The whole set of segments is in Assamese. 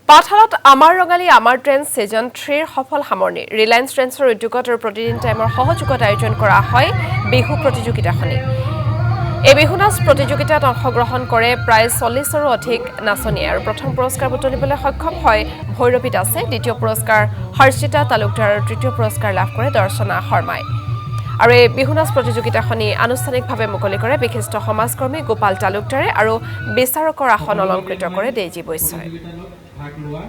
পাঠশালাত আমাৰ ৰঙালী আমাৰ ট্ৰেন্স ছিজন 3ৰ সফল সামৰণি ৰিলায়েন্স ট্ৰেন্সৰ উদ্যোগত আৰু প্ৰতিদিন টাইমৰ সহযোগত আয়োজন কৰা হয় বিহু প্ৰতিযোগিতাখনি এই বিহু নাচ প্ৰতিযোগিতাত অংশগ্ৰহণ কৰে প্ৰায় 40ৰো অধিক নাচনীয়ে আৰু প্ৰথম পুৰস্কাৰ বুটলিবলৈ সক্ষম হয় ভৈৰৱী দাসে দ্বিতীয় পুৰস্কাৰ হৰ্ষিতা তালুকদাৰ আৰু তৃতীয় পুৰস্কাৰ লাভ কৰে দৰ্শনা শৰ্মাই আৰু এই বিহু নাচ প্ৰতিযোগিতাখনি আনুষ্ঠানিকভাৱে মুকলি কৰে বিশিষ্ট সমাজকৰ্মী গোপাল তালুকদাৰে আৰু বিচাৰকৰ আসন অলংকৃত কৰে ডেইজি বৈশ্যই ভাগ লোৱা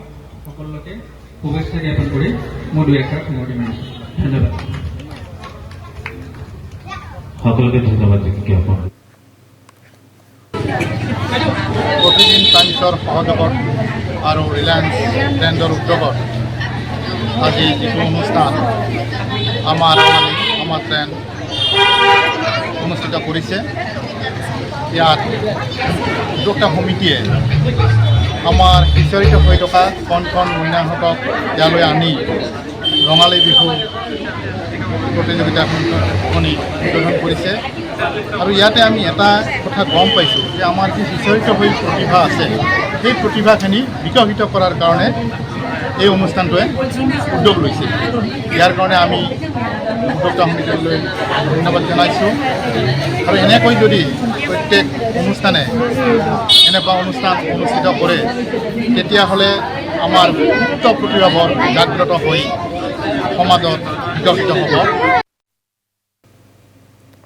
সকলোকে শুভেচ্ছা জ্ঞাপন কৰি মোৰ দুই এষাৰ সামৰণি মাৰিছোঁ ধন্যবাদ সকলোকে ধন্যবাদ জ্ঞাপন প্ৰতিদিন টাইমছৰ সহযোগত আৰু ৰিলায়েন্স ট্ৰেণ্ডৰ উদ্যোগত আজি যিটো অনুষ্ঠান আমাৰ ট্ৰেণ্ড অনুষ্ঠিত কৰিছে ইয়াত উদ্যোক্তা সমিতিয়ে আমাৰ সিঁচৰিত হৈ থকা কণ মহিলাসকলক ইয়ালৈ আনি ৰঙালী বিহু প্ৰতিযোগিতাখনি উদ্বোধন কৰিছে আৰু ইয়াতে আমি এটা কথা গম পাইছোঁ যে আমাৰ যি সিঁচৰিত হৈ প্ৰতিভা আছে সেই প্ৰতিভাখিনি বিকশিত কৰাৰ কাৰণে এই অনুষ্ঠানটোৱে উদ্যোগ লৈছে ইয়াৰ কাৰণে আমি উদ্যোক্তা সমিতিলৈ ধন্যবাদ জনাইছোঁ আৰু এনেকৈ যদি প্ৰত্যেক অনুষ্ঠানে এনেকুৱা অনুষ্ঠান অনুষ্ঠিত কৰে তেতিয়াহ'লে আমাৰ উক্ত প্ৰতিভাবোৰ জাগ্ৰত হৈ সমাজত বিকশিত হ'ব